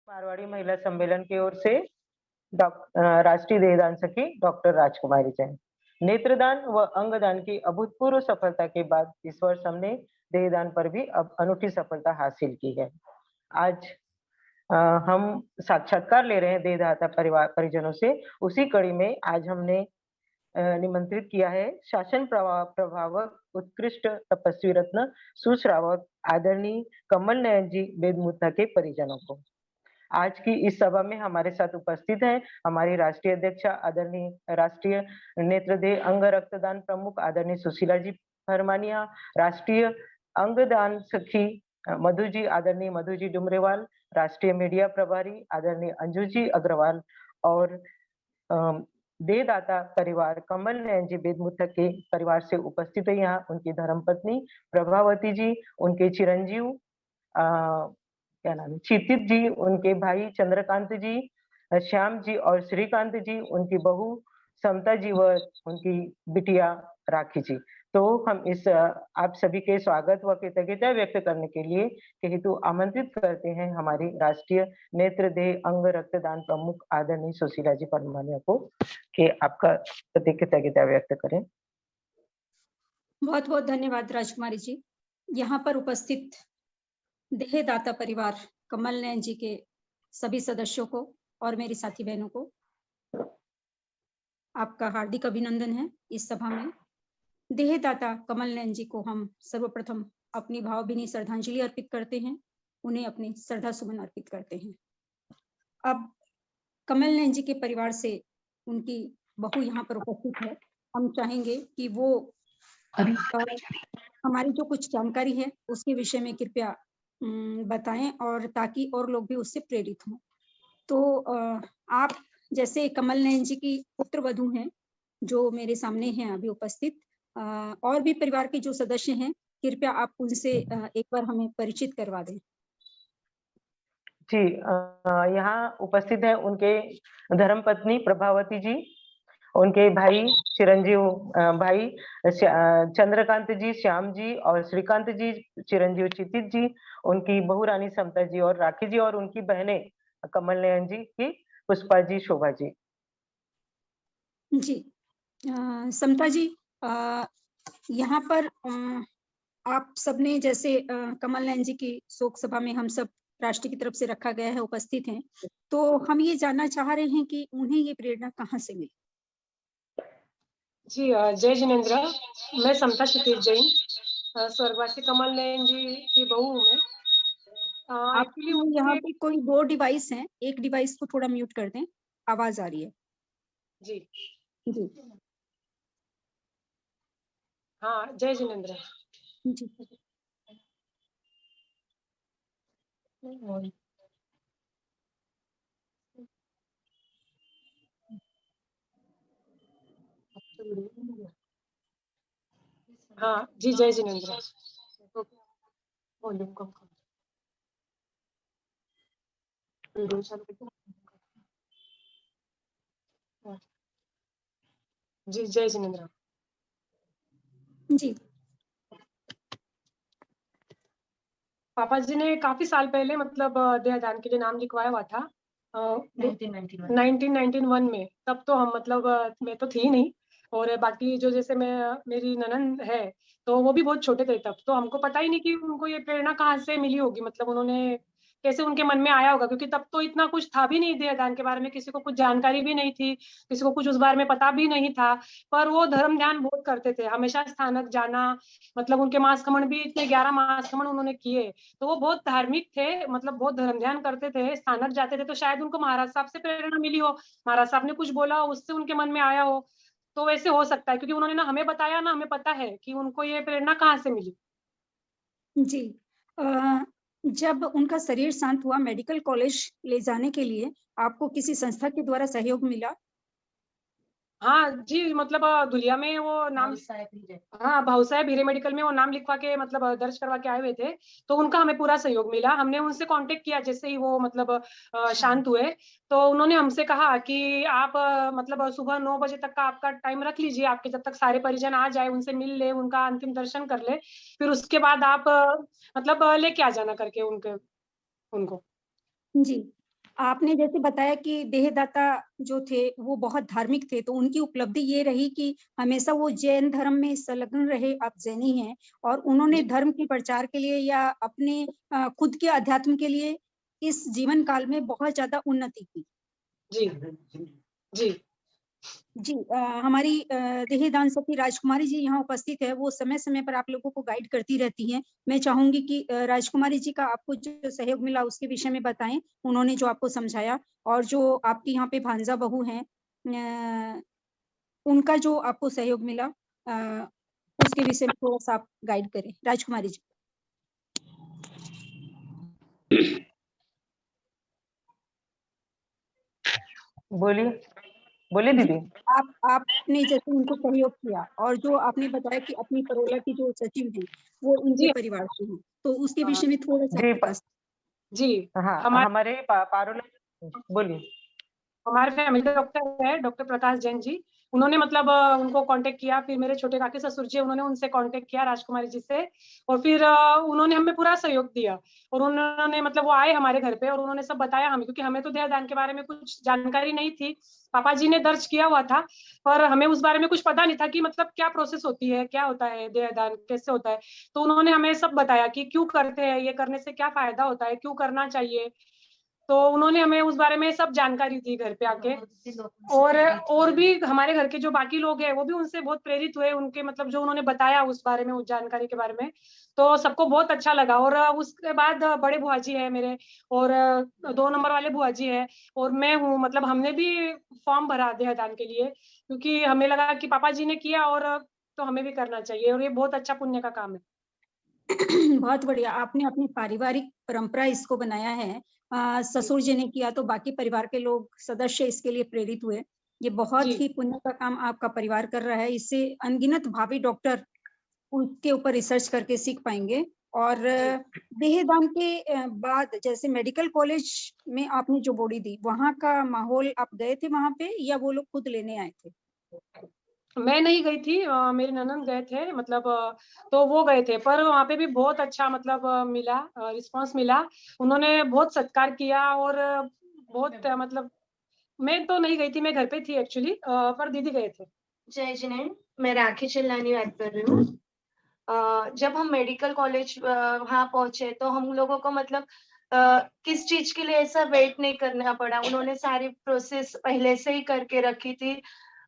मारवाड़ी महिला सम्मेलन की ओर से राष्ट्रीय देहदान सखी डॉक्टर राजकुमारी जैन। नेत्रदान व अंगदान की अभूतपूर्व सफलता के बाद इस वर्ष हमने देहदान पर भी अब अनूठी सफलता हासिल की है। आज हम साक्षात्कार ले रहे हैं देहदाता परिवार परिजनों से। उसी कड़ी में आज हमने निमंत्रित किया है शासन प्रभावक उत्कृष्ट तपस्वी रत्न सुश्रावक आदरणीय कमल नयन जी बेदमुथा के परिजनों को। आज की इस सभा में हमारे साथ उपस्थित हैं हमारी राष्ट्रीय अध्यक्षा आदरणीय राष्ट्रीय नेत्रदेह अंग रक्तदान प्रमुख आदरणीय सुशीला जी फरमानिया, राष्ट्रीय अंगदान सखी मधु जी आदरणीय मधु जी डुमरेवाल, राष्ट्रीय मीडिया प्रभारी आदरणीय अंजू जी अग्रवाल और देहदाता परिवार कमल नयन जी बेदमुथा के परिवार से उपस्थित है यहाँ उनकी धर्मपत्नी प्रभावती जी, उनके चिरंजीव क्या नाम है क्षितिज जी, उनके भाई चंद्रकांत जी, श्याम जी और श्रीकांत जी, उनकी बहू समता जी व उनकी बिटिया राखी जी। तो हम इस आप सभी के स्वागत व कृतज्ञता व्यक्त करने के लिए के हेतु आमंत्रित करते हैं हमारी राष्ट्रीय नेत्र देह अंग रक्तदान प्रमुख आदरणीय सुशीला जी परमानिया को कि आपका प्रति कृतज्ञता व्यक्त करें। बहुत बहुत धन्यवाद राजकुमारी जी। यहाँ पर उपस्थित देहदाता परिवार कमल नयन जी के सभी सदस्यों को और मेरी साथी बहनों को आपका हार्दिक अभिनंदन है। इस सभा में देहदाता कमल नयन जी को हम सर्वप्रथम अपनी भावभीनी श्रद्धांजलि अर्पित करते हैं, उन्हें अपनी श्रद्धा सुमन अर्पित करते हैं। अब कमल नयन जी के परिवार से उनकी बहू यहाँ पर उपस्थित है। हम चाहेंगे कि वो हमारी जो कुछ जानकारी है उसके विषय में कृपया बताएं और ताकि और लोग भी उससे प्रेरित हों। तो आप जैसे कमल नयन जी की पुत्रवधू हैं जो मेरे सामने हैं अभी उपस्थित, और भी परिवार के जो सदस्य हैं कृपया आप उनसे एक बार हमें परिचित करवा दें। जी, यहाँ उपस्थित है उनके धर्मपत्नी प्रभावती जी, उनके भाई चिरंजीव भाई चंद्रकांत जी, श्याम जी और श्रीकांत जी, चिरंजीव क्षितिज जी, उनकी बहू रानी समता जी और राखी जी और उनकी बहनें कमल नयन जी की पुष्पा जी, शोभा जी। जी, समता जी, यहाँ पर आप सबने जैसे कमल नयन जी की शोक सभा में हम सब राष्ट्र की तरफ से रखा गया है, उपस्थित हैं, तो हम ये जानना चाह रहे हैं कि उन्हें ये प्रेरणा कहाँ से मिली? जी, जय जिनेन्द्र। मैं समता क्षितिज जैन, स्वर्गवासी कमल नयन जी की बहू हूँ मैं। एक्चुअली यहाँ पे कोई 2 डिवाइस हैं, एक डिवाइस को थोड़ा म्यूट कर दें, आवाज आ रही है। जी जी। हाँ, जय जिनेन्द्र। जी। हाँ जी, जय जिनेन्द्र। वॉल्यूम कम कर। जी, जय जिनेन्द्र। जी। पापा जी ने काफी साल पहले मतलब देहदान के लिए नाम लिखवाया हुआ था 1991 में। तब तो हम मतलब मैं तो थी ही नहीं, और बाकी जो जैसे मैं मेरी ननंद है तो वो भी बहुत छोटे थे तब, तो हमको पता ही नहीं कि उनको ये प्रेरणा कहाँ से मिली होगी, मतलब उन्होंने कैसे उनके मन में आया होगा, क्योंकि तब तो इतना कुछ था भी नहीं, देहदान के बारे में किसी को कुछ जानकारी भी नहीं थी, किसी को कुछ उस बारे में पता भी नहीं था। पर वो धर्म ध्यान बहुत करते थे, हमेशा स्थानक जाना, मतलब उनके मासकमण भी इतने 11 मासकमण उन्होंने किए, तो वो बहुत धार्मिक थे, मतलब बहुत धर्म ध्यान करते थे, स्थानक जाते थे। तो शायद उनको महाराज साहब से प्रेरणा मिली हो, महाराज साहब ने कुछ बोला उससे उनके मन में आया हो, तो वैसे हो सकता है, क्योंकि उन्होंने ना हमें बताया ना हमें पता है कि उनको ये प्रेरणा कहाँ से मिली। जी, जब उनका शरीर शांत हुआ मेडिकल कॉलेज ले जाने के लिए आपको किसी संस्था के द्वारा सहयोग मिला? हाँ जी, मतलब धुलिया में वो नाम, हाँ भाऊ साहेब हीरे मेडिकल में वो नाम लिखवा के मतलब दर्ज करवा के आए हुए थे, तो उनका हमें पूरा सहयोग मिला। हमने उनसे कांटेक्ट किया जैसे ही वो मतलब शांत हुए, तो उन्होंने हमसे कहा कि आप मतलब सुबह 9 बजे तक का आपका टाइम रख लीजिए, आपके जब तक सारे परिजन आ जाए, उनसे मिल ले, उनका अंतिम दर्शन कर ले, फिर उसके बाद आप मतलब लेके आ जाना करके उनको। जी, आपने जैसे बताया कि देहदाता जो थे वो बहुत धार्मिक थे, तो उनकी उपलब्धि ये रही कि हमेशा वो जैन धर्म में संलग्न रहे, आप जैनी हैं और उन्होंने जी, धर्म के प्रचार के लिए या अपने खुद के अध्यात्म के लिए इस जीवन काल में बहुत ज़्यादा उन्नति की। जी, जी, जी हमारी देहदान सखी राजकुमारी जी यहाँ उपस्थित है, वो समय-समय पर आप लोगों को गाइड करती रहती हैं। मैं चाहूँगी कि राजकुमारी जी का आपको जो सहयोग मिला उसके विषय में बताएँ, उन्होंने जो आपको समझाया और जो आपकी यहाँ पे भांजा बहू हैं उनका जो आपको सहयोग मिला उसके विषय में थोड़ा-सा आप गाइड करें। राजकुमारी जी। बोलिए, बोलिए जी, दीदी। आपने जैसे उनको सहयोग किया और जो आपने बताया कि अपनी परोला की जो सचिव हैं, वो इनके जी, परिवार से हैं, तो उसके हाँ, विषय में थोड़ा-सा जी प्रकाश जी, हाँ, हमारे हमारे पारोला बोलिए। हमारे फैमिली डॉक्टर है, डॉक्टर प्रकाश जैन जी। उन्होंने मतलब उनको कॉन्टैक्ट किया, फिर मेरे छोटे काके ससुर जी, उन्होंने उनसे कॉन्टैक्ट किया राजकुमारी जी से और फिर उन्होंने हमें पूरा सहयोग दिया और उन्होंने मतलब वो आए हमारे घर पे और उन्होंने सब बताया हमें क्योंकि हमें तो देहदान के बारे में कुछ जानकारी नहीं थी। पापा जी ने दर्ज किया हुआ था, पर हमें उस बारे में कुछ पता नहीं था कि मतलब क्या प्रोसेस होती है, क्या होता है देहदान, कैसे होता है? तो उन्होंने हमें सब बताया कि क्यों करते हैं, ये करने से क्या फ़ायदा होता है, क्यों करना चाहिए? तो उन्होंने हमें उस बारे में सब जानकारी दी घर पे आके और भी हमारे घर के जो बाकी लोग हैं वो भी उनसे बहुत प्रेरित हुए उनके मतलब जो उन्होंने बताया उस बारे में उस जानकारी के बारे में तो सबको बहुत अच्छा लगा और उसके बाद बड़े बुआ जी है मेरे और 2 नंबर वाले बुआ जी है और मैं हूँ मतलब हमने भी फॉर्म भरा देहदान के लिए क्योंकि हमें लगा कि पापा जी ने किया और तो हमें भी करना चाहिए और ये बहुत अच्छा पुण्य का काम है। बहुत बढ़िया, आपने अपनी पारिवारिक परंपरा इसको बनाया है। ससुर जी ने किया तो बाकी परिवार के लोग सदस्य इसके लिए प्रेरित हुए। ये जी बहुत ही पुण्य का काम आपका परिवार कर रहा है। इससे अनगिनत भावी डॉक्टर उसके ऊपर रिसर्च करके सीख पाएँगे और जी देहदान के बाद जैसे मेडिकल कॉलेज में आपने जो बॉडी दी, वहाँ का माहौल आप गए थे वहाँ पे या वो लोग खुद लेने आए थे? मैं नहीं गई थी मेरी ननंद गए थे मतलब तो वो गए थे पर वहाँ पे भी बहुत अच्छा मतलब मिला रिस्पॉन्स मिला। उन्होंने बहुत सत्कार किया और बहुत मतलब मैं तो नहीं गई थी, मैं घर पे थी एक्चुअली पर दीदी गए थे। जय जिनेंद्र, मैं राखी चिल्लानी बात कर रही हूँ। जब हम मेडिकल कॉलेज वहाँ पहुँचे तो हम लोगों को मतलब किस चीज़ के लिए ऐसा वेट नहीं करना पड़ा। उन्होंने सारी प्रोसेस पहले से ही करके रखी थी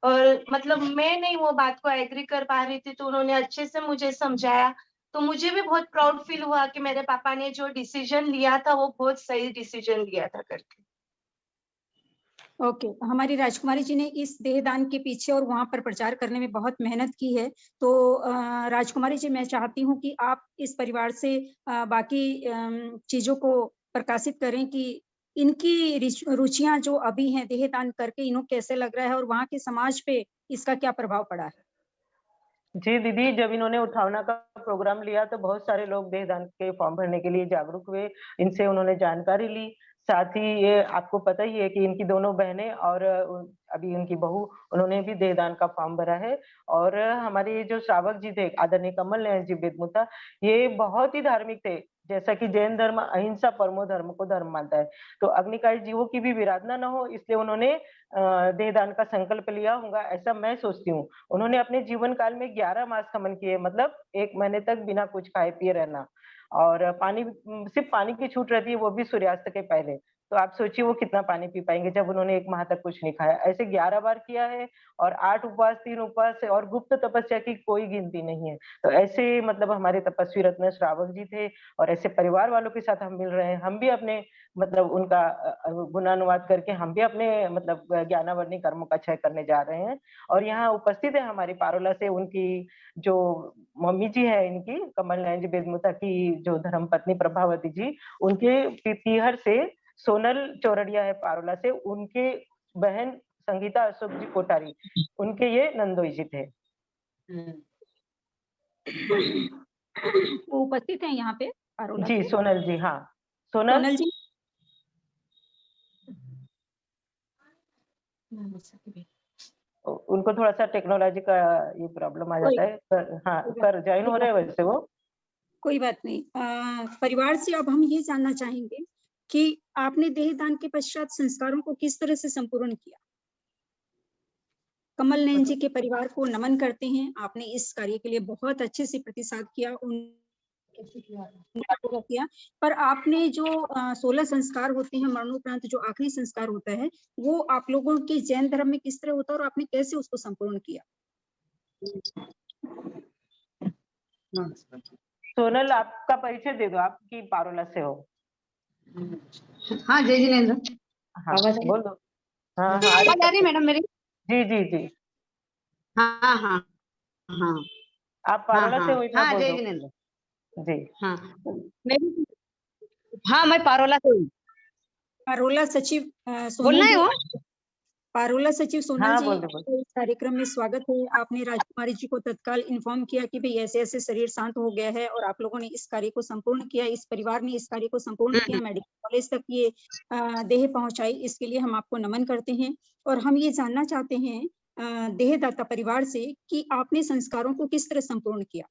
और मतलब मैं नहीं वो बात को एग्री कर पा रही थी, तो उन्होंने अच्छे से मुझे समझाया। तो मुझे भी बहुत प्राउड फील हुआ कि मेरे पापा ने जो डिसीज़न लिया था, वो बहुत सही डिसीज़न लिया था करके। ओके, हमारी राजकुमारी जी ने इस देहदान के पीछे और वहाँ पर प्रचार करने में बहुत मेहनत की है। तो राजकुमारी जी मैं चाहती हूँ कि आप इस परिवार से बाकी चीज़ों को प्रकाशित करें कि इनकी रुचियाँ जो अभी हैं देहदान करके इन्हें कैसे लग रहा है और वहाँ के समाज पे इसका क्या प्रभाव पड़ा है? जी दीदी, जब इन्होंने उठावना का प्रोग्राम लिया तो बहुत सारे लोग देहदान के फॉर्म भरने के लिए जागरूक हुए। इनसे उन्होंने जानकारी ली। साथ ही ये आपको पता ही है कि इनकी दोनों बहनें और अभी उनकी बहू उन्होंने भी देहदान का फॉर्म भरा है। और हमारे ये जो श्रावक जी थे आदरणीय कमल नयन जी बेदमुता, ये बहुत ही धार्मिक थे। जैसा कि जैन धर्म अहिंसा परमो धर्म को धर्म मानता है। तो अग्निकाय जीवों की भी विराधना ना हो इसलिए उन्होंने देहदान का संकल्प लिया होगा ऐसा मैं सोचती हूँ। उन्होंने अपने जीवन काल में 11 मास खमन किए मतलब 1 महीने तक बिना कुछ खाए-पिए रहना और पानी सिर्फ़ पानी की छूट रहती है वो भी सूर्यास्त के पहले। तो आप सोचिए वो कितना पानी पी पाएँगे जब उन्होंने 1 माह तक कुछ नहीं खाया। ऐसे 11 बार किया है और 8 उपवास, 3 उपवास और गुप्त तपस्या की कोई गिनती नहीं है। तो ऐसे मतलब हमारे तपस्वी रत्न श्रावक जी थे और ऐसे परिवार वालों के साथ हम मिल रहे हैं। हम भी अपने मतलब उनका गुणानुवाद करके हम भी अपने मतलब ज्ञानावर्णी कर्मों का क्षय करने जा रहे हैं। और यहाँ उपस्थित है हमारी पारोला से उनकी जो मम्मी जी हैं इनकी कमल नयन जी बेदमुता की जो धर्मपत्नी प्रभावती जी, उनके पीहर से सोनल चौरड़िया है पारोला से, उनके बहन संगीता अशोक जी कोठारी, उनके ये नंदोई जी थे। वो उपस्थित हैं यहाँ पे पारोला जी, से? सोनल जी, हाँ। सोनल सोनल जी? उनको थोड़ा-सा टेक्नोलॉजी का ये प्रॉब्लम आ कोई जाता है। पर हाँ, कोई बात पर जॉइन कोई हो रहे बात हैं वैसे वो। कोई बात नहीं। परिवार से अब हम ये जानना चाहेंगे कि आपने देहदान के पश्चात संस्कारों को किस तरह से संपूर्ण किया। कमल नयन जी के परिवार को नमन करते हैं, आपने इस कार्य के लिए बहुत अच्छे से प्रतिसाद किया, पूरा किया। पर आपने जो 16 संस्कार होते हैं मरणोपरांत, जो आखिरी संस्कार होता है, वो आप लोगों के जैन धर्म में किस तरह होता है और आपने कैसे उसको संपूर्ण किया? सोनल, आपका परिचय दे दो, आपकी पारोला से हो। हाँ, जय जिनेन्द्र। हाँ आवाज आ रही? बोलो। हाँ हाँ आवाज आ रही है मैडम मेरी? जी जी जी, हाँ हाँ हाँ आप पारोला से हो, इतना हाँ, बोल जय दो। जिनेन्द्र। जी हाँ, मेरी हाँ, मैं पारोला से हूँ। पारोला सचिव सोनल बोलना है जी, वो? पारोला सचिव सोनल हाँ, जी, बोल दो। आपका इस कार्यक्रम में स्वागत है। आपने राजकुमारी जी को तत्काल इन्फॉर्म किया कि भाई ऐसे-ऐसे शरीर शांत हो गया है और आप लोगों ने इस कार्य को संपूर्ण किया, इस परिवार ने इस कार्य को संपूर्ण किया, मेडिकल कॉलेज तक ये देह पहुँचाई, इसके लिए हम आपको नमन करते हैं। और हम ये जानना चाहते हैं देहदाता परिवार से कि आपने संस्कारों को किस तरह संपूर्ण किया?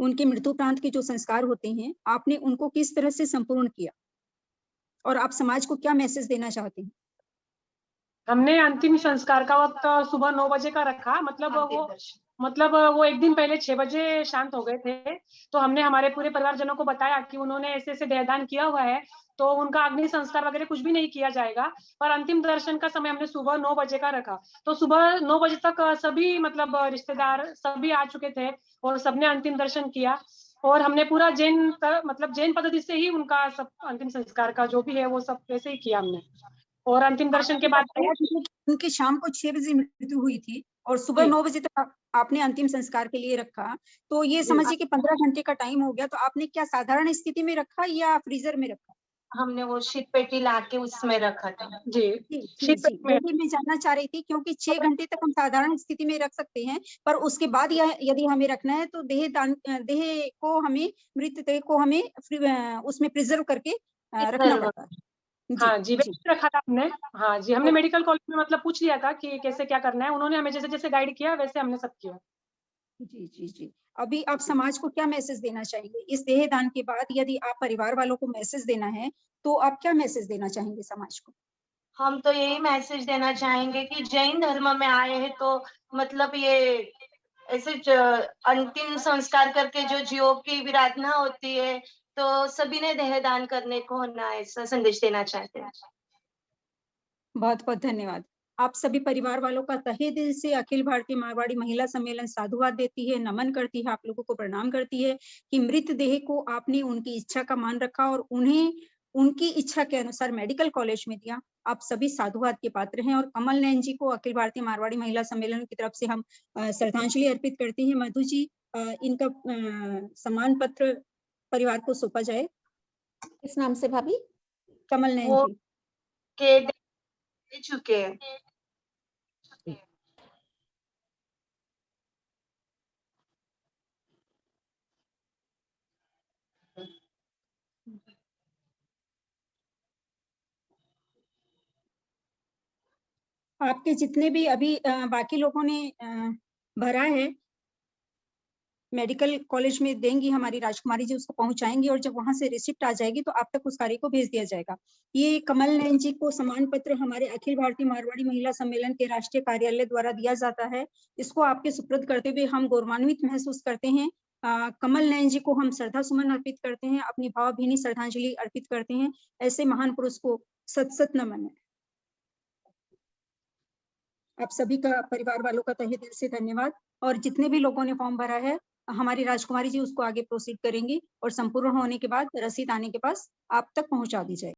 उनके मृत्युपरांत के जो संस्कार होते हैं, आपने उनको किस तरह से संपूर्ण किया? और आप समाज को क्या मैसेज देना चाहते हैं? हमने अंतिम संस्कार का वक्त सुबह 9 बजे का रखा, मतलब वो एक दिन पहले 6 बजे शांत हो गए थे। तो हमने हमारे पूरे परिवारजनों को बताया कि उन्होंने ऐसे-ऐसे देहदान किया हुआ है, तो उनका अग्नि संस्कार वगैरह कुछ भी नहीं किया जाएगा। पर अंतिम दर्शन का समय हमने सुबह 9 बजे का रखा। तो सुबह 9 बजे तक सभी मतलब रिश्तेदार सभी आ चुके थे और सबने अंतिम दर्शन किया। और हमने पूरा मतलब जैन पद्धति से ही उनका सब अंतिम संस्कार का जो भी है वो सब वैसे ही किया हमने। और अंतिम दर्शन के बाद बताया कि उनकी शाम को 6 बजे मृत्यु हुई थी और सुबह जी। 9 बजे तक आपने अंतिम संस्कार के लिए रखा। तो ये जी। समझिए कि 15 घंटे का टाइम हो गया, तो आपने क्या साधारण स्थिति में रखा या फ्रीजर में रखा? हमने वो शीत पेटी लाके उसमें रखा था। जी, जी, जी, शीत जी। में यही मैं जानना चाह रही थी क्योंकि 6 घंटे तक हम साधारण स्थिति में रख सकते हैं, पर उसके बाद यह यदि हमें रखना है तो देह को हमें मृत देह को हमें उसमें प्रिज़र्व करके रखना पड़ता है। जी, हाँ जी, जी। वैसे रखा था हमने। हाँ जी, हमने मेडिकल कॉलेज में मतलब पूछ लिया था कि कैसे क्या करना है, उन्होंने हमें जैसे-जैसे गाइड किया वैसे हमने सब किया। जी, जी, जी। अभी आप समाज को क्या मैसेज देना चाहेंगे? इस देहदान के बाद यदि आप परिवार वालों को मैसेज देना है, तो आप क्या मैसेज देना चाहेंगे समाज को? हम तो यही मैसेज देना चाहेंगे कि जैन धर्म में आए हैं तो मतलब ये ऐसे अंतिम संस्कार करके जो जीवों की विराधना होती है, तो सभी ने देहदान करने को ना ऐसा संदेश देना चाहते हैं। बहुत-बहुत धन्यवाद। आप सभी परिवार वालों का तहे दिल से अखिल भारतीय मारवाड़ी महिला सम्मेलन साधुवाद देती है, नमन करती है, आप लोगों को प्रणाम करती है कि मृत देह को आपने उनकी इच्छा का मान रखा और उन्हें उनकी इच्छा के अनुसार मेडिकल कॉलेज में दिया। आप सभी साधुवाद के पात्र हैं और कमल नयन जी को अखिल भारतीय मारवाड़ी महिला सम्मेलन की तरफ से हम श्रद्धांजलि अर्पित करते हैं। मधु जी, इनका सम्मान पत्र परिवार को सौंपा जाए। किस नाम से भाभी? कमल नयन वो जी। के दे चुके हैं। आपके जितने भी अभी बाकी लोगों ने भरा है, मेडिकल कॉलेज में देंगी हमारी राजकुमारी जी, उसको पहुंचाएंगी और जब वहां से रिसिप्ट आ जाएगी तो आप तक उस कार्य को भेज दिया जाएगा। ये कमल नयन जी को सम्मान पत्र हमारे अखिल भारतीय मारवाड़ी महिला सम्मेलन के राष्ट्रीय कार्यालय द्वारा दिया जाता है। इसको आपके सुपुर्द करते हुए हम गौरवान्वित महसूस करते हैं। कमल नयन जी को हम श्रद्धा सुमन अर्पित करते हैं, अपनी भावभीनी श्रद्धांजलि अर्पित करते हैं। ऐसे महान पुरुष को सत-सत नमन है। आप सभी का परिवार वालों का तहे दिल से धन्यवाद और जितने भी लोगों ने फॉर्म भरा है, हमारी राजकुमारी जी उसको आगे प्रोसीड करेंगी और संपूर्ण होने के बाद रसीद आने के पास आप तक पहुंचा दी जाएगी।